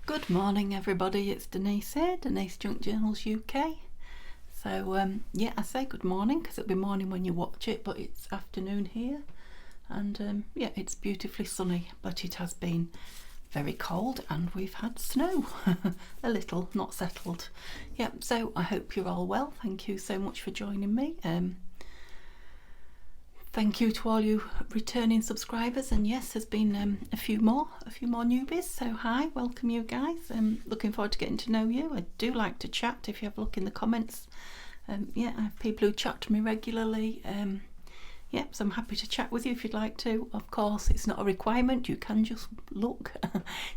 Good morning everybody, it's Denise here, Denise Junk Journals UK. So yeah, I say good morning because it'll be morning when you watch it, but it's afternoon here. And yeah, it's beautifully sunny, but it has been very cold and we've had snow. A little, not settled. Yeah, so I hope you're all well. Thank you so much for joining me. Thank you to all you returning subscribers, and yes, there's been a few more newbies, so hi, welcome you guys. Looking forward to getting to know you. I do like to chat. If you have a look in the comments, yeah, I have people who chat to me regularly. Yeah, so I'm happy to chat with you if you'd like to. Of course, it's not a requirement. You can just look,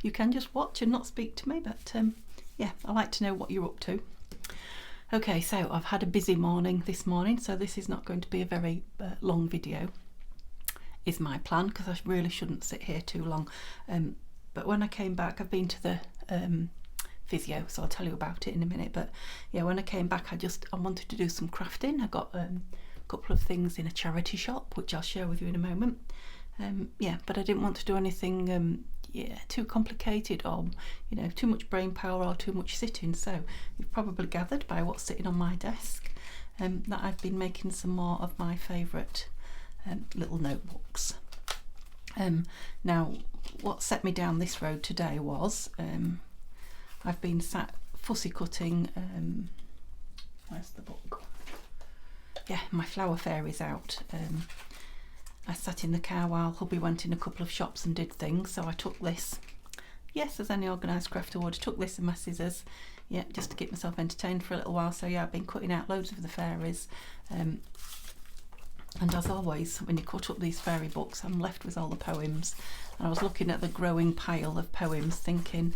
you can just watch and not speak to me, but yeah, I like to know what you're up to. Okay, so I've had a busy morning this morning, so this is not going to be a very long video, is my plan, because I really shouldn't sit here too long. But when I came back, I've been to the physio, so I'll tell you about it in a minute. But yeah, when I came back, I wanted to do some crafting. I got a couple of things in a charity shop, which I'll share with you in a moment. Yeah, but I didn't want to do anything yeah, too complicated or too much brain power or too much sitting. So you've probably gathered by what's sitting on my desk that I've been making some more of my favourite little notebooks. Now what set me down this road today was I've been sat fussy cutting, where's the book? Yeah, my flower fairies out. I sat in the car while hubby went in a couple of shops and did things, so I took this. Yes, as any organised crafter would, I took this and my scissors, yeah, just to keep myself entertained for a little while. So yeah, I've been cutting out loads of the fairies. And as always, when you cut up these fairy books, I'm left with all the poems. And I was looking at the growing pile of poems thinking,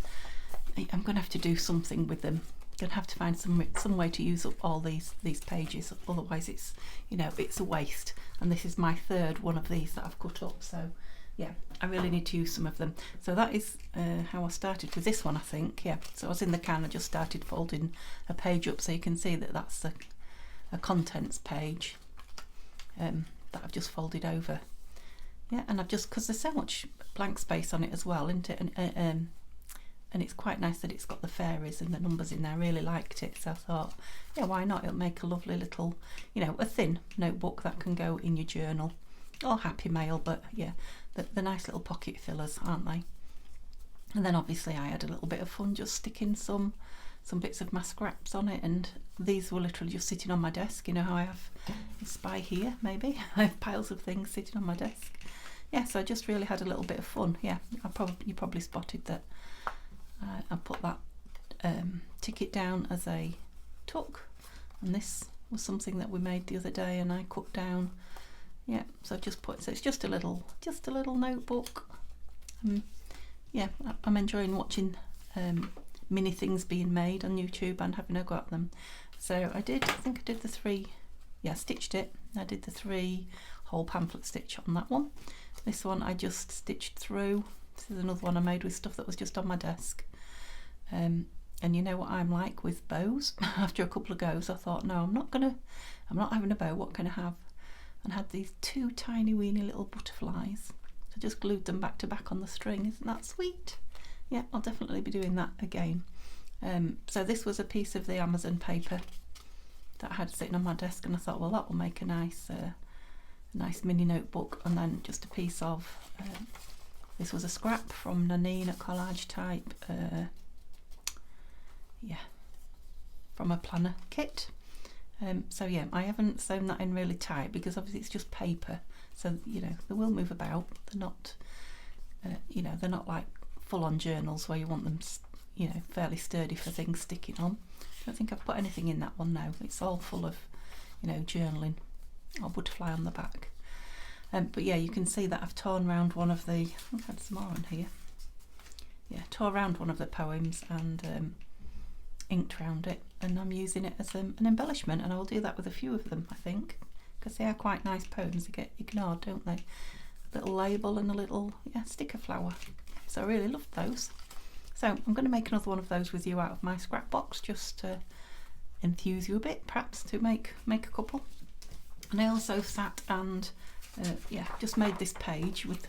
I'm going to have to do something with them. Going to have to find some way to use up all these pages, otherwise it's it's a waste. And this is my third one of these that I've cut up, so yeah, I really need to use some of them. So that is how I started with this one, I think. Yeah, so I was in the can, I just started folding a page up, so you can see that that's a contents page that I've just folded over. Yeah, and I've just, because there's so much blank space on it as well, isn't it? And it's quite nice that it's got the fairies and the numbers in there. I really liked it, so I thought, yeah, why not? It'll make a lovely little, a thin notebook that can go in your journal, or happy mail, but yeah, the nice little pocket fillers, aren't they? And then obviously I had a little bit of fun just sticking some bits of my scraps on it, and these were literally just sitting on my desk. You know how I have a spy here, maybe? I have piles of things sitting on my desk. Yeah, so I just really had a little bit of fun. Yeah, you probably spotted that. I put that ticket down as a tuck, and this was something that we made the other day and I cut down. Yeah, so I've just put, so it's just a little notebook. Yeah, I'm enjoying watching mini things being made on YouTube and having a go at them. So I think I did the 3, yeah, stitched it. I did the 3 whole pamphlet stitch on that one. This one I just stitched through. This is another one I made with stuff that was just on my desk. And you know what I'm like with bows. After a couple of goes I thought, no, I'm not having a bow, what can I have? And had these 2 tiny weeny little butterflies. I just glued them back to back on the string. Isn't that sweet? Yeah, I'll definitely be doing that again. So this was a piece of the Amazon paper that I had sitting on my desk, and I thought, well, that will make a nice mini notebook. And then just a piece of this was a scrap from Nanine at Collagetype, yeah, from a planner kit. So yeah, I haven't sewn that in really tight because obviously it's just paper, so they will move about. They're not they're not like full-on journals where you want them fairly sturdy for things sticking on. I don't think I've put anything in that one now. It's all full of journaling or butterfly on the back. But yeah, you can see that I've torn around one of the, I've had some more on here. Yeah, tore around one of the poems and inked around it, and I'm using it as an embellishment, and I will do that with a few of them, I think, because they are quite nice poems. They get ignored, don't they? A little label and a little sticker flower. So I really loved those. So I'm going to make another one of those with you out of my scrap box, just to enthuse you a bit, perhaps, to make a couple. And I also sat and yeah, just made this page with,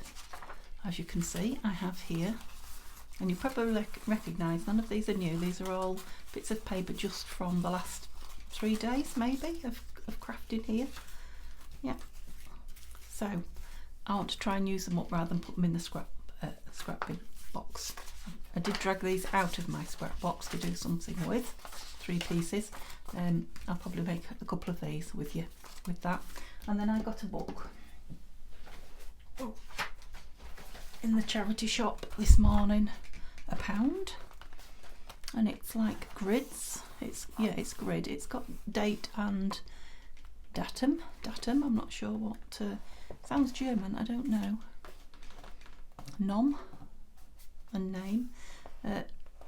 as you can see, I have here And you probably recognise none of these are new. These are all bits of paper just from the last 3 days maybe of crafting here. Yeah, so I want to try and use them up rather than put them in the scrap bin box. I did drag these out of my scrap box to do something with, 3 pieces. I'll probably make a couple of these with you with that. And then I got a book in the charity shop this morning, £1, and it's like grids. It's grid. It's got date and datum. I'm not sure what. Sounds German. I don't know. Nom and name.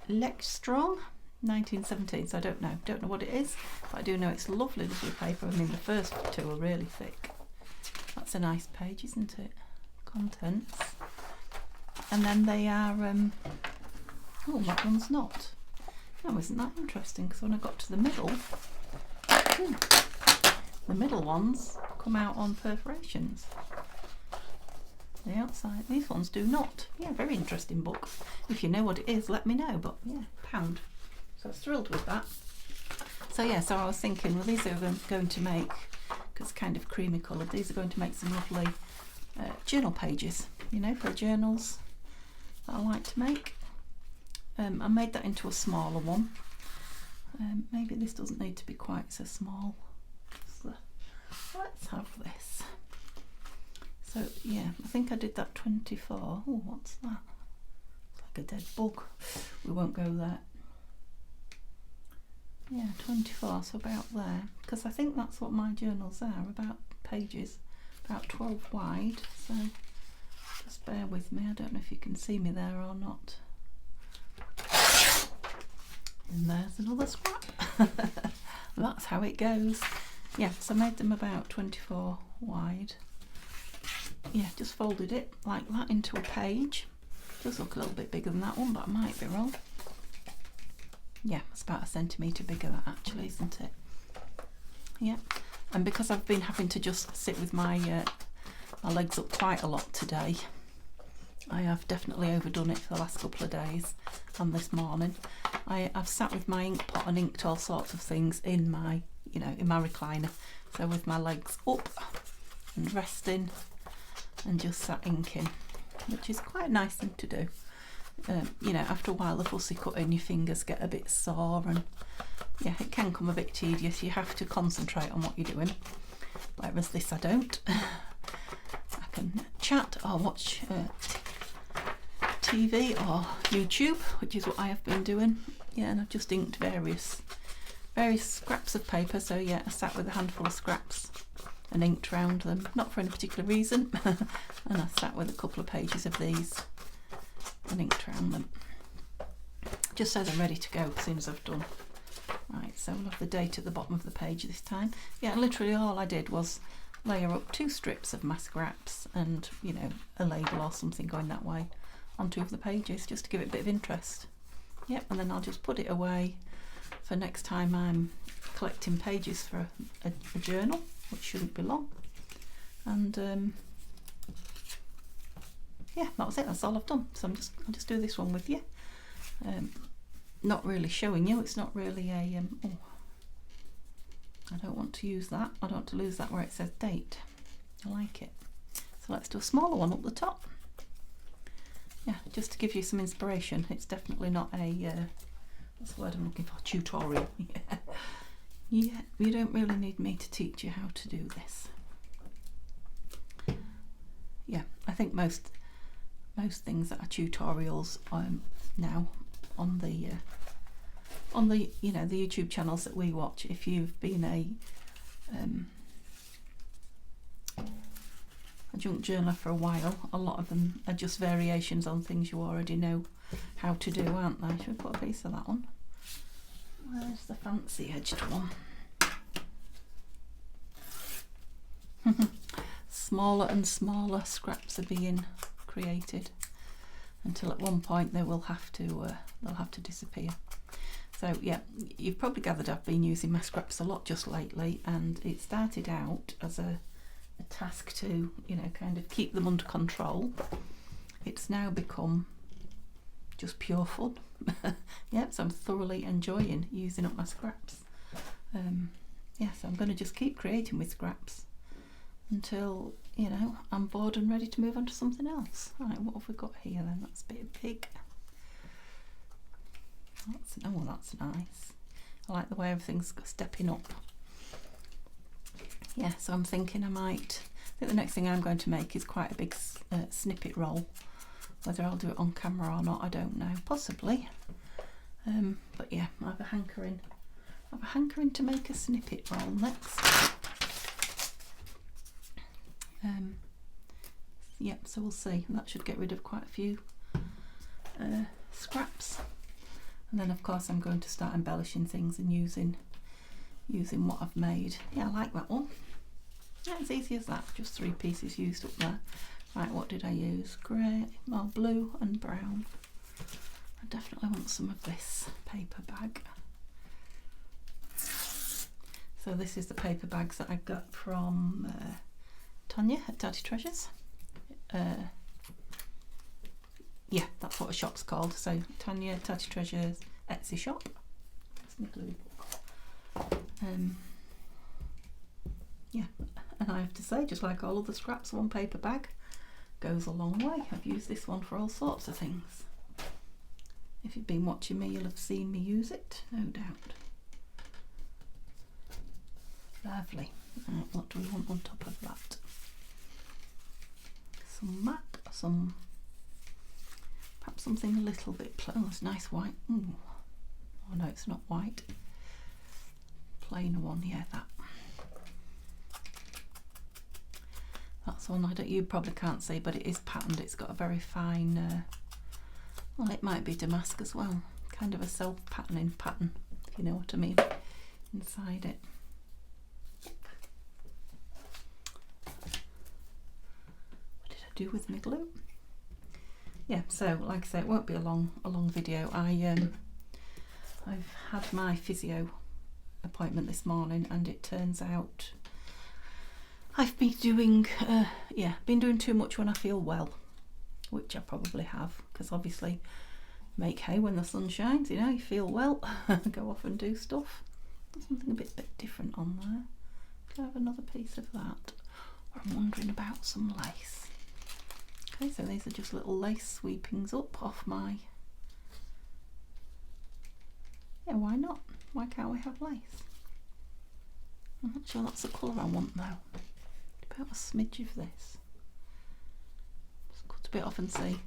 Lexstrong, 1917. So I don't know what it is, but I do know it's lovely paper. I mean, the first 2 are really thick. That's a nice page, isn't it? Contents. And then they are, oh, that one's not. No, isn't that interesting? Because when I got to the middle, the middle ones come out on perforations. The outside, these ones do not. Yeah, very interesting book. If you know what it is, let me know. But yeah, £1. So I was thrilled with that. So yeah, so I was thinking, well, these are going to make, because kind of creamy coloured, these are going to make some lovely journal pages, you know, for journals that I like to make. I made that into a smaller one. Maybe this doesn't need to be quite so small. So let's have this. So yeah, I think I did that 24. Oh, what's that? It's like a dead bug. We won't go there. Yeah, 24, so about there. Because I think that's what my journals are, about pages, about 12 wide. So just bear with me. I don't know if you can see me there or not. And there's another scrap. That's how it goes. Yeah, so I made them about 24 wide. Yeah, just folded it like that into a page. Does look a little bit bigger than that one, but I might be wrong. Yeah, it's about 1 centimetre bigger, that actually, isn't it? Yeah, and because I've been having to just sit with my legs up quite a lot today, I have definitely overdone it for the last couple of days. And this morning, I've sat with my ink pot and inked all sorts of things in my, in my recliner. So with my legs up and resting, and just sat inking, which is quite a nice thing to do. After a while the fussy cutting, your fingers get a bit sore, and yeah, it can come a bit tedious. You have to concentrate on what you're doing, whereas this I don't. I can chat or watch TV or YouTube, which is what I have been doing. Yeah, and I've just inked various scraps of paper. So yeah, I sat with a handful of scraps and inked round them, not for any particular reason. And I sat with a couple of pages of these and inked round them, just so they're ready to go as soon as I've done. Right, so we'll have the date at the bottom of the page this time. Yeah, literally all I did was layer up 2 strips of my scraps and, a label or something going that way on 2 of the pages, just to give it a bit of interest. Yep, and then I'll just put it away for next time I'm collecting pages for a journal, which shouldn't be long. And yeah, that was it. That's all I've done. So I'll just do this one with you. Not really showing you. It's not really a. Oh, I don't want to use that. I don't want to lose that where it says date. I like it. So let's do a smaller one up the top. Yeah, just to give you some inspiration. It's definitely not a. What's the word I'm looking for? Tutorial. Yeah. Yeah, you don't really need me to teach you how to do this. Yeah, I think most things that are tutorials now on the the YouTube channels that we watch, if you've been a junk journaler for a while, a lot of them are just variations on things you already know how to do, aren't they? Should we put a piece of that on? Where's the fancy edged one? Smaller and smaller scraps are being created until at one point they will have to they'll have to disappear. So yeah, you've probably gathered I've been using my scraps a lot just lately, and it started out as a task to kind of keep them under control. It's now become just pure fun. Yep, so I'm thoroughly enjoying using up my scraps. Yeah, so I'm going to just keep creating with scraps until, you know, I'm bored and ready to move on to something else. Right, what have we got here then? That's a bit big. Oh, that's nice. I like the way everything's stepping up. Yeah, so I'm thinking I think the next thing I'm going to make is quite a big snippet roll. Whether I'll do it on camera or not, I don't know. Possibly. But yeah, I have a hankering to make a snippet roll next. Yep, so we'll see. That should get rid of quite a few scraps. And then of course I'm going to start embellishing things and using what I've made. Yeah, I like that one. Yeah, it's easy as that. Just 3 pieces used up there. Right, what did I use? Grey, blue and brown. I definitely want some of this paper bag. So this is the paper bags that I got from Tania at Tattytreasure. Yeah, that's what a shop's called. So Tania, Tattytreasure's Etsy shop. That's my glue book. Yeah, and I have to say, just like all of the scraps, one paper bag goes a long way. I've used this one for all sorts of things. If you've been watching me, you'll have seen me use it, no doubt. Lovely. Right, what do we want on top of that? Some map, perhaps something a little bit plain. Oh, it's nice white. Ooh. Oh no, it's not white. Plainer one, yeah, that. That's one you probably can't see, but it is patterned. It's got a very fine, well, it might be damask as well. Kind of a self-patterning pattern, if you know what I mean, inside it. What did I do with my glue? Yeah, so like I say, it won't be a long video. I've had my physio appointment this morning, and it turns out I've been doing been doing too much when I feel well, which I probably have, because obviously make hay when the sun shines, you know, you feel well, go off and do stuff. There's something a bit different on there. Do I have another piece of that? Or I'm wondering about some lace. Okay, so these are just little lace sweepings up off my... Yeah, why not? Why can't we have lace? I'm not sure that's the colour I want though. About a smidge of this. Just cut a bit off and see.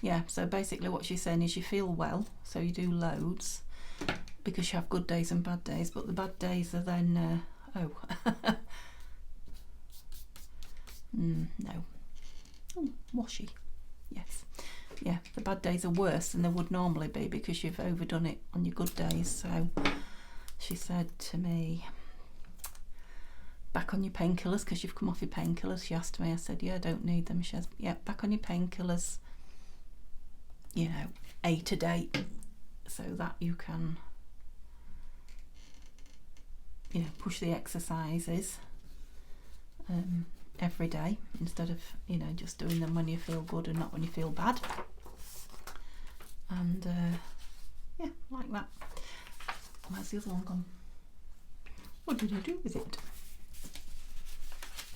Yeah, so basically what she's saying is you feel well, so you do loads, because you have good days and bad days, but the bad days are then, no. Oh, washy. Yes. Yeah, the bad days are worse than they would normally be because you've overdone it on your good days. So she said to me, back on your painkillers, because you've come off your painkillers. She asked me, I said, yeah, I don't need them. She says, yeah, back on your painkillers, you know, 8 a day, so that you can, you know, push the exercises every day instead of, you know, just doing them when you feel good and not when you feel bad. And yeah, like that. Where's the other one gone? What did I do with it?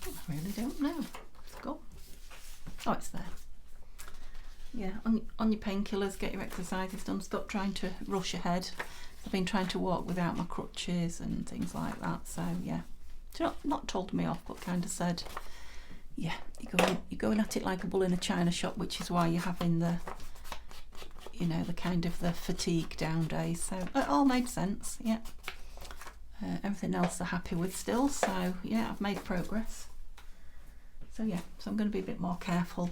I really don't know. It's gone. Oh, it's there. Yeah, on your painkillers, get your exercises done. Stop trying to rush ahead. I've been trying to walk without my crutches and things like that. So yeah, she's not told me off, but kind of said, yeah, you're going at it like a bull in a china shop, which is why you're having the, you know, the kind of the fatigue down days. So it all made sense. Yeah. Everything else they're happy with still. So yeah, I've made progress. So yeah, so I'm going to be a bit more careful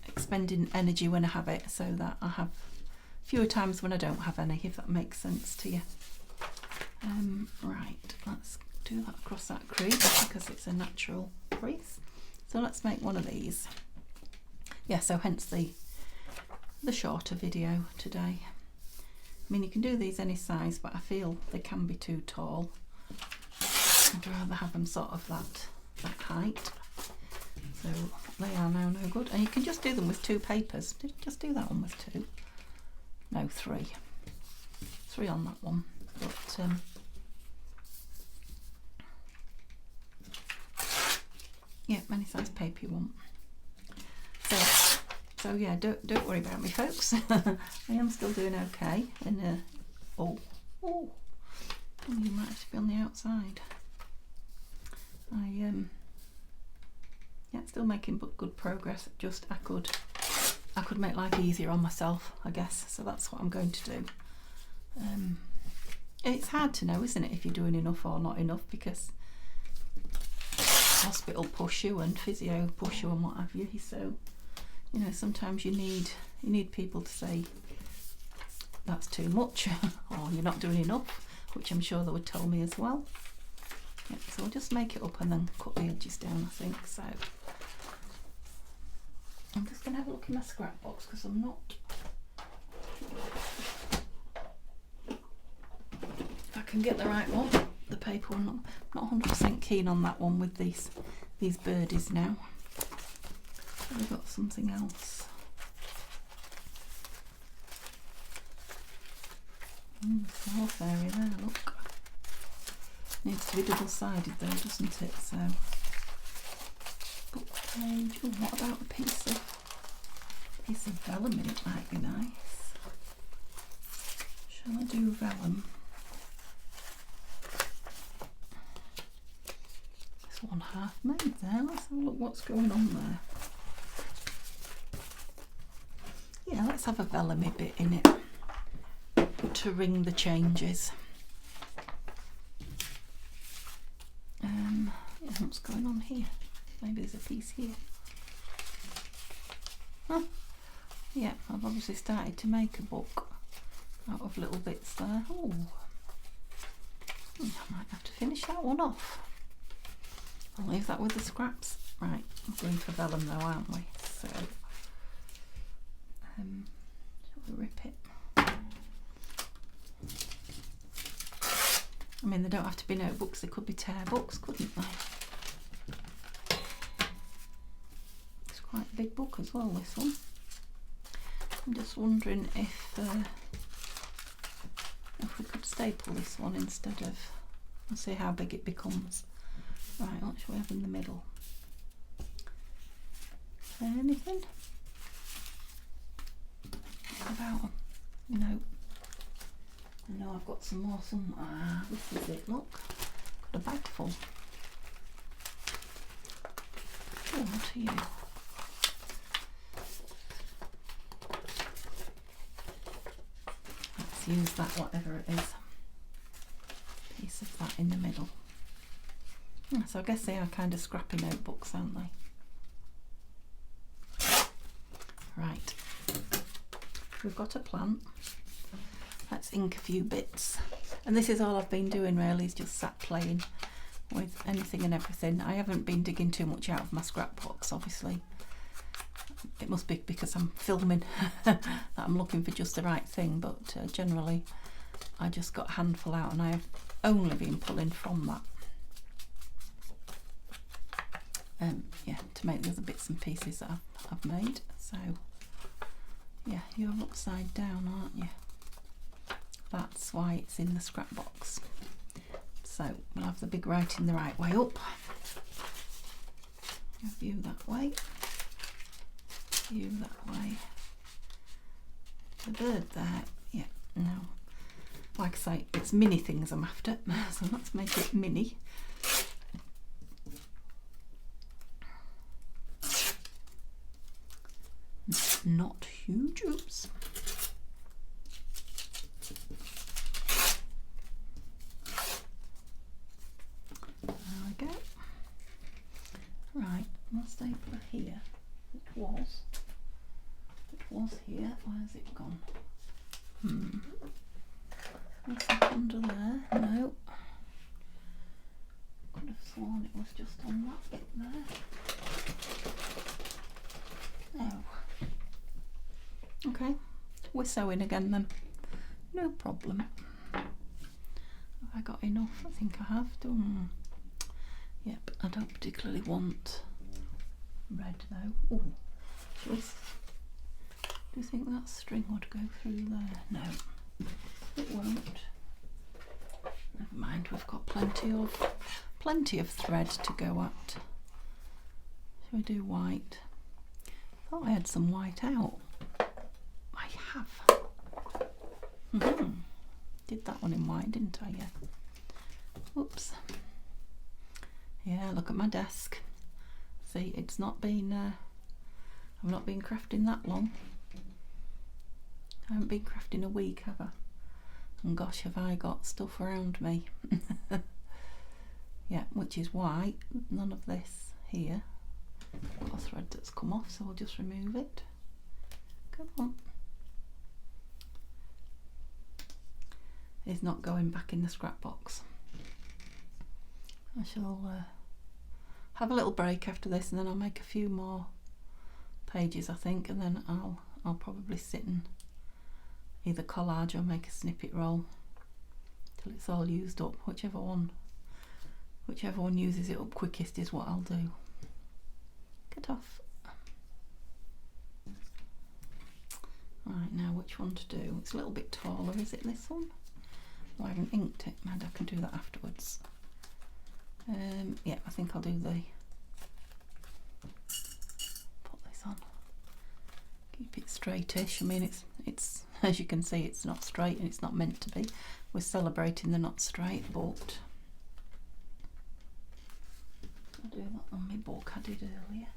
expending energy when I have it, so that I have fewer times when I don't have any, if that makes sense to you. Right, let's do that across that crease because it's a natural crease. So let's make one of these. Yeah, so hence the shorter video today. I mean, you can do these any size, but I feel they can be too tall. I'd rather have them sort of that height. So they are now no good. And you can just do them with 2 papers. Did you just do that one with 2? No, 3. 3 on that one. But yeah, any size paper you want. So yeah, don't worry about me, folks. I am still doing okay. And oh, you might have to be on the outside. Yeah, still making good progress. Just I could make life easier on myself, I guess. So that's what I'm going to do. It's hard to know, isn't it, if you're doing enough or not enough, because hospital push you and physio push you and what have you. So, you know, sometimes you need people to say that's too much or you're not doing enough, which I'm sure they would tell me as well. Yeah, so I'll just make it up and then cut the edges down, I think. So I'm just going to have a look in my scrap box because I'm not, if I can get the right one, the paper one. I'm not 100% keen on that one with these birdies now. We've got something else. It's more fairy there, look. Needs to be double-sided though, doesn't it? So, book page. Oh, what about a piece of vellum in it? Might be nice. Shall I do vellum? This one half made there. Let's have a look what's going on there. Yeah, let's have a vellumy bit in it to ring the changes. Yeah, what's going on here? Maybe there's a piece here. Huh. Yeah, I've obviously started to make a book out of little bits there. Oh, I might have to finish that one off. I'll leave that with the scraps. Right, we're going for vellum though, aren't we? So, shall we rip it? I mean, they don't have to be notebooks, they could be tear books, couldn't they? It's quite a big book as well, this one. I'm just wondering if we could staple this one instead of, we'll see how big it becomes. Right, what shall we have in the middle? Anything? About, no. I know I've got some more somewhere. This is it, look. Got a bag full. Oh, what are you? Let's use that, whatever it is. Piece of that in the middle. Yeah, so I guess they are kind of scrappy notebooks, aren't they? Right. We've got a plant. Let's ink a few bits. And this is all I've been doing really, is just sat playing with anything and everything. I haven't been digging too much out of my scrapbooks, obviously. It must be because I'm filming that I'm looking for just the right thing, but generally I just got a handful out and I have only been pulling from that. Yeah, to make the other bits and pieces that I've made. So yeah, you're upside down, aren't you? That's why it's in the scrap box. So we'll have the big writing the right way up. View that way. View that way. The bird there, yeah, no. Like I say, it's mini things I'm after, so let's make it mini. Not huge, oops. There we go. Right, my stapler here. It was here. Where's it gone? Is it under there? No. Could have sworn it was just on that bit there. No. Okay, we're sewing again then. No problem. Have I got enough? I think I have done. Yep, I don't particularly want red though. Ooh, do you think that string would go through there? No, it won't. Never mind, we've got plenty of thread to go at. Shall we do white? I thought I had some white out. I have. Did that one in white, didn't I? Yeah. Whoops. Yeah, look at my desk. See, it's not been, I've not been crafting that long. I haven't been crafting a week, have I? And gosh, have I got stuff around me. Yeah, which is why none of this here. Got a thread that's come off, so we'll just remove it. Come on. It's not going back in the scrap box. I shall have a little break after this, and then I'll make a few more pages, I think, and then I'll probably sit and either collage or make a snippet roll till it's all used up. Whichever one uses it up quickest is what I'll do. Get off. Right, now which one to do? It's a little bit taller, is it this one? Oh, I haven't inked it. Mind, I can do that afterwards. Yeah, I think I'll do the, put this on, keep it straightish. I mean, it's as you can see, it's not straight and it's not meant to be. We're celebrating the not straight, but I'll do that on my book I did earlier.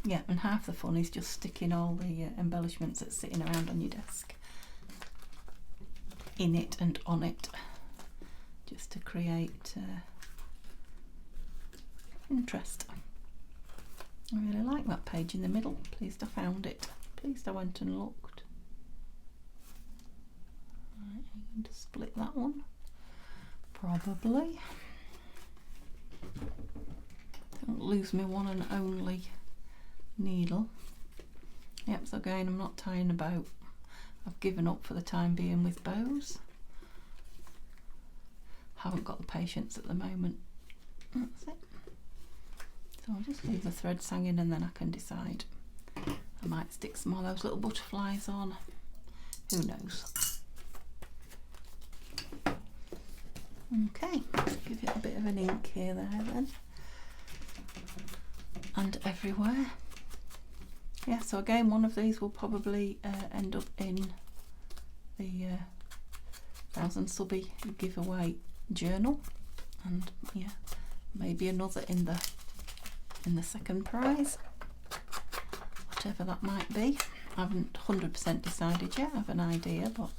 Yeah, and half the fun is just sticking all the embellishments that's sitting around on your desk in it and on it, just to create interest. I really like that page in the middle. Pleased I found it. Pleased I went and looked. Right, I'm going to split that one. Probably. Don't lose my one and only needle. Yep, so again, I'm not tying a bow. I've given up for the time being with bows. Haven't got the patience at the moment. That's it. So I'll just leave the threads hanging and then I can decide. I might stick some of those little butterflies on. Who knows? Okay, give it a bit of an ink here, there then. And everywhere. Yeah, so again, one of these will probably end up in the 1000 subby giveaway journal, and yeah, maybe another in the second prize, whatever that might be. I haven't 100% decided yet. I have an idea, but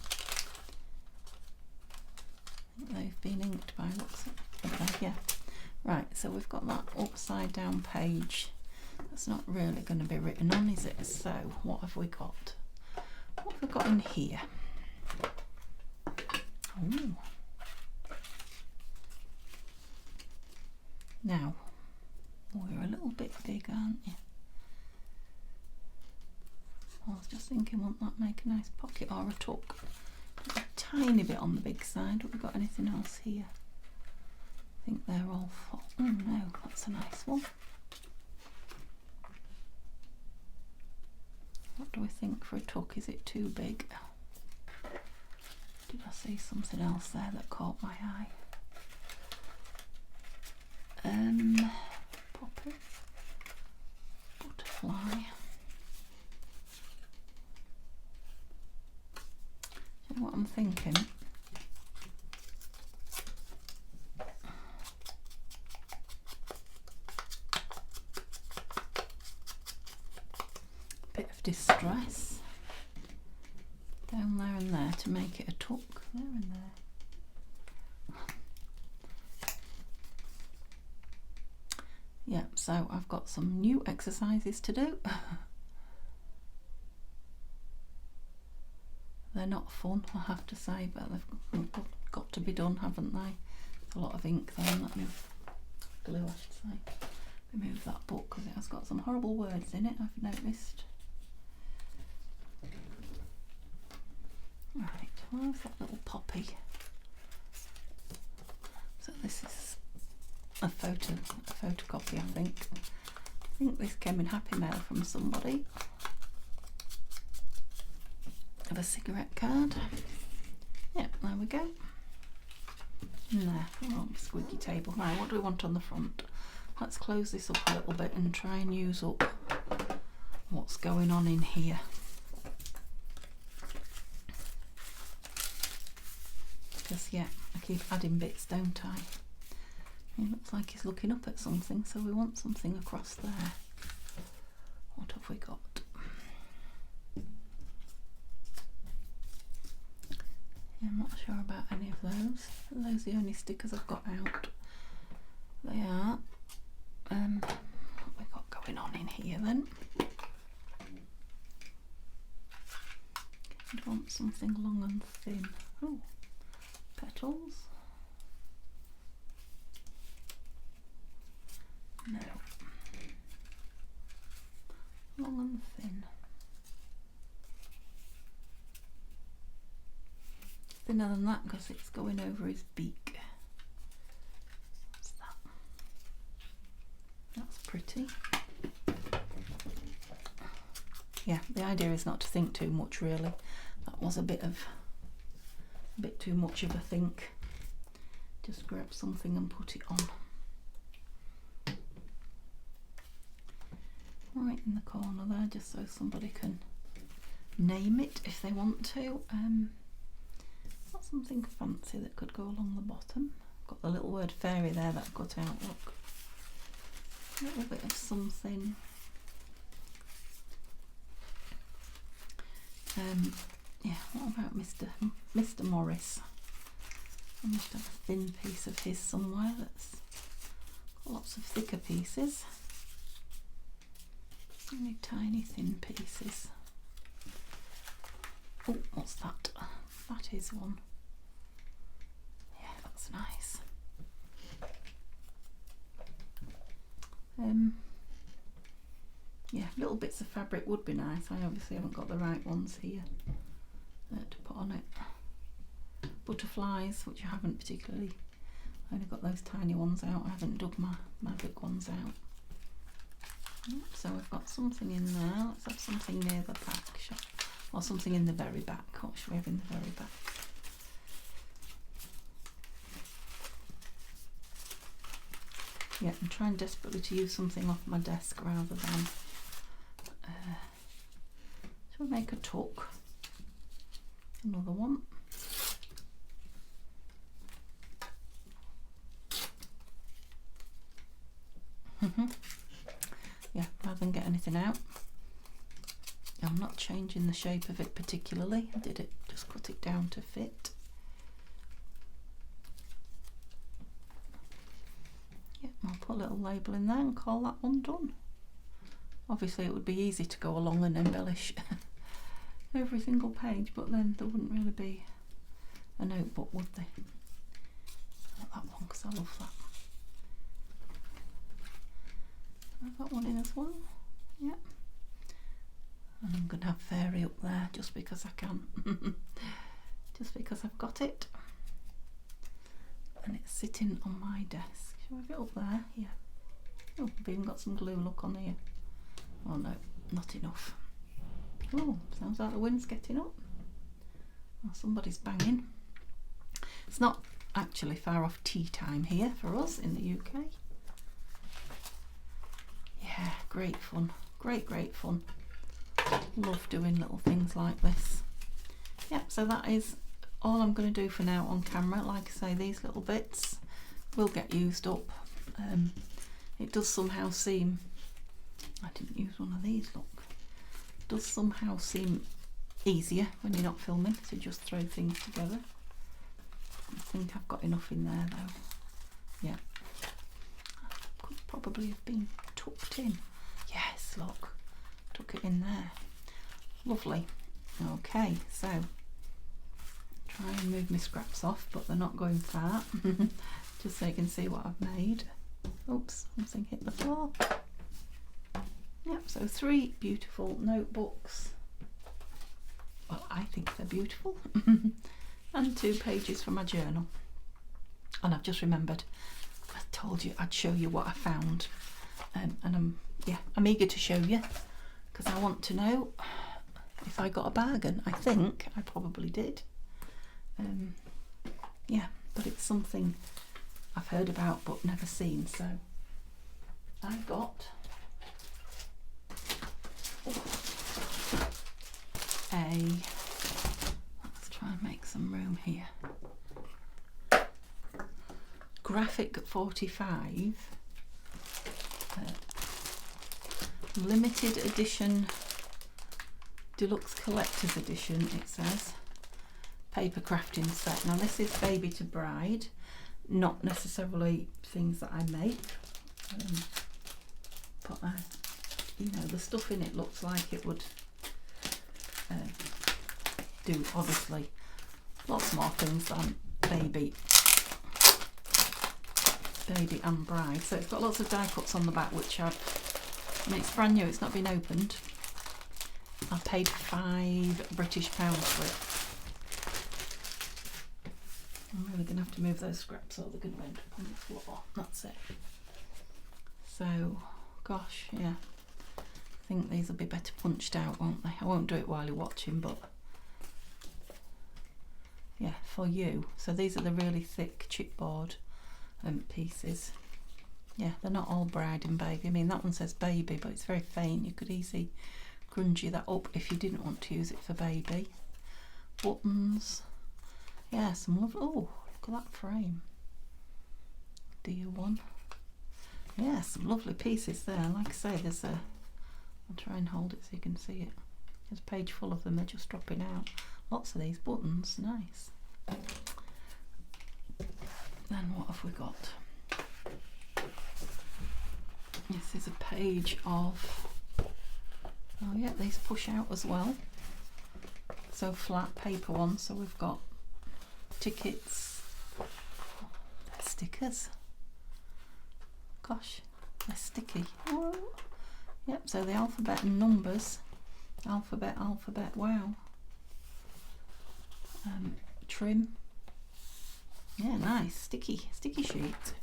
I think they've been inked by looks of it. Yeah, right. So we've got that upside down page. That's not really going to be written on, is it? So what have we got? What have we got in here? Ooh. Now, we're a little bit big, aren't you? I was just thinking, won't that make a nice pocket or a tuck? A tiny bit on the big side. Have we got anything else here? I think they're all full. Oh no, that's a nice one. What do we think for a tuck? Is it too big? Did I see something else there that caught my eye? Poppy, butterfly. You know what I'm thinking? Bit of distress down there and there to make it a tuck. There and there. Yeah, so I've got some new exercises to do. They're not fun, I have to say, but they've got to be done, haven't they? There's a lot of ink there, and let me glue, I should say. Remove that book because it has got some horrible words in it, I've noticed. Right, where's that little poppy? This is a photocopy, I think. I think this came in Happy Mail from somebody. Of a cigarette card. Yep, there we go. There, oh, squeaky table. Right, what do we want on the front? Let's close this up a little bit and try and use up what's going on in here. Because yeah, I keep adding bits, don't I? It looks like he's looking up at something, so we want something across there. What have we got? I'm not sure about any of those. Are those the only stickers I've got out? They are. What have we got going on in here then? I'd want something long and thin. Oh, petals. No. Long and thin. Thinner than that because it's going over his beak. What's that? That's pretty. Yeah, the idea is not to think too much really. That was a bit too much of a think. Just grab something and put it on. Right in the corner there, just so somebody can name it if they want to. Got something fancy that could go along the bottom. Got the little word fairy there that I've got out, look. A little bit of something. Yeah, what about Mr. Morris? I must have a thin piece of his somewhere that's got lots of thicker pieces. Only tiny thin pieces. Oh, what's that? That is one. Yeah, that's nice. Yeah, little bits of fabric would be nice. I obviously haven't got the right ones here to put on it. Butterflies, which I haven't particularly. I only got those tiny ones out. I haven't dug my big ones out. So we've got something in there. Let's have something near the back, or something in the very back. What should we have in the very back? Yeah, I'm trying desperately to use something off my desk rather than. Shall we make a tuck? Another one. Yeah, rather than get anything out. I'm not changing the shape of it particularly. I did it, just cut it down to fit. Yeah, I'll put a little label in there and call that one done. Obviously it would be easy to go along and embellish every single page, but then there wouldn't really be a notebook, would they? Not that one, because I love that. Have that one in as well. Yeah. And I'm going to have fairy up there just because I can. Just because I've got it. And it's sitting on my desk. Shall I have it up there? Yeah. Oh, I've even got some glue, look on here. Oh no, not enough. Oh, sounds like the wind's getting up. Oh, somebody's banging. It's not actually far off tea time here for us in the UK. Yeah, great fun. Great fun. Love doing little things like this. Yep, so that is all I'm going to do for now on camera. Like I say, these little bits will get used up. It does somehow seem, I didn't use one of these, look. It does somehow seem easier when you're not filming to just throw things together. I think I've got enough in there though. Yeah. Could probably have been tucked in. Yes, look. Tuck it in there. Lovely. Okay, so try and move my scraps off, but they're not going far. Just so you can see what I've made. Oops, something hit the floor. Yep, so 3 beautiful notebooks. Well, I think they're beautiful. And 2 pages from my journal. and I've just remembered, I told you I'd show you what I found, and I'm eager to show you because I want to know if I got a bargain. I think I probably did. Yeah, but it's something I've heard about but never seen. So I got let's try and make some room here. Graphic 45 limited edition deluxe collector's edition, it says, paper crafting set. Now this is baby to bride, not necessarily things that I make, but you know, the stuff in it looks like it would do obviously lots more things than baby and bride. So it's got lots of die cuts on the back, which and it's brand new, it's not been opened. I paid £5 British for it. I'm really going to have to move those scraps or they're going to end up on the floor. That's it. So, gosh, yeah. I think these will be better punched out, won't they? I won't do it while you're watching, but yeah, for you. So these are the really thick chipboard pieces. Yeah, they're not all bride and baby. I mean, that one says baby, but it's very faint. You could easily grungy that up if you didn't want to use it for baby. Buttons. Yeah, some lovely. Oh, look at that frame. Dear one. Yeah, some lovely pieces there. Like I say, there's a. I'll try and hold it so you can see it. There's a page full of them. They're just dropping out. Lots of these buttons. Nice. Then what have we got? This is a page of. Oh yeah, these push out as well. So flat paper ones. So we've got tickets, stickers. Gosh, they're sticky. Oh. Yep, so the alphabet and numbers. Alphabet, wow. Trim. Yeah, nice. Sticky sheet.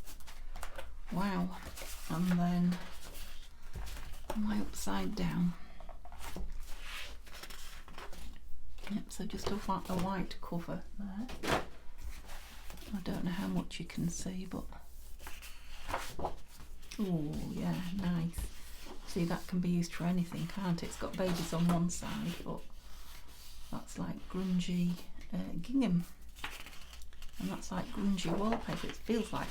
Wow. And then my upside down. Yep, so just a white cover there. I don't know how much you can see, but oh yeah, nice. See, that can be used for anything, can't it? It's got babies on one side, but that's like grungy gingham, and that's like grungy wallpaper. It feels like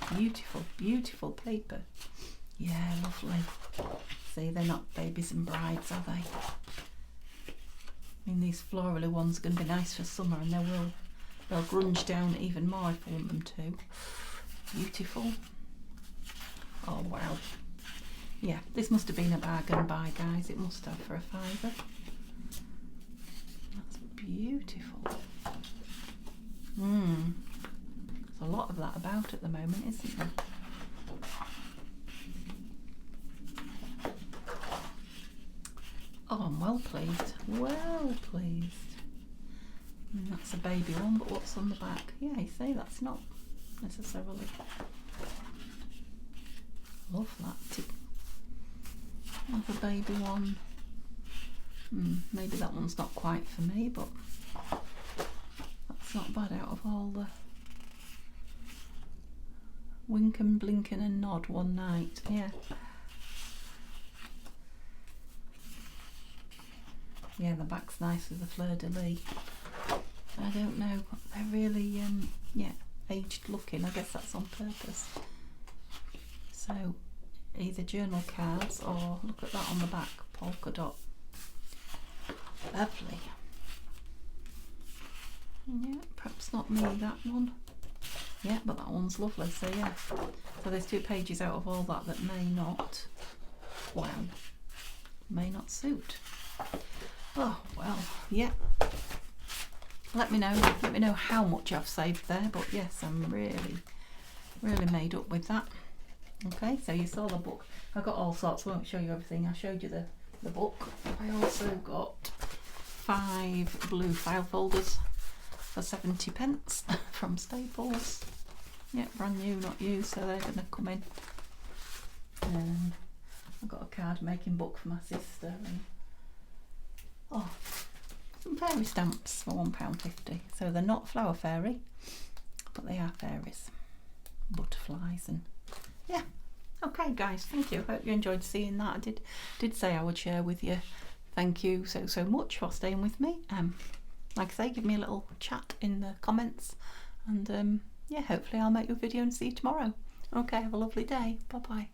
beautiful paper. Yeah, lovely. See, they're not babies and brides, are they? I mean, these florally ones are going to be nice for summer, and they'll grunge down even more if I want them to. Beautiful. Oh wow. Yeah, this must have been a bargain buy, guys. It must have, for £5. That's beautiful. There's a lot of that about at the moment, isn't there? Oh, I'm well pleased. Well pleased. And that's a baby one, but what's on the back? Yeah, you see, that's not necessarily. Love that. Another baby one. Maybe that one's not quite for me, but that's not bad out of all the wink and blinking and nod one night. Yeah. Yeah, the back's nice with the fleur-de-lis. I don't know, they're really yeah, aged looking. I guess that's on purpose. So either journal cards or look at that on the back, polka dot. Lovely. Yeah, perhaps not me, that one. Yeah, but that one's lovely. So yeah, so there's 2 pages out of all that may not, wow, may not suit. Oh well, yeah. Let me know how much I've saved there. But yes, I'm really made up with that. Okay, so you saw the book. I got all sorts. I won't show you everything. I showed you the book. I also got 5 blue file folders for 70p from Staples. Yeah, brand new, not used, so they're going to come in. I've got a card making book for my sister, and some fairy stamps for £1.50. So they're not flower fairy, but they are fairies, butterflies, and yeah. Okay guys, thank you. Hope you enjoyed seeing that. I did say I would share with you. Thank you so much for staying with me. Like I say, give me a little chat in the comments, and yeah, hopefully I'll make you a video and see you tomorrow. Okay, have a lovely day. Bye bye.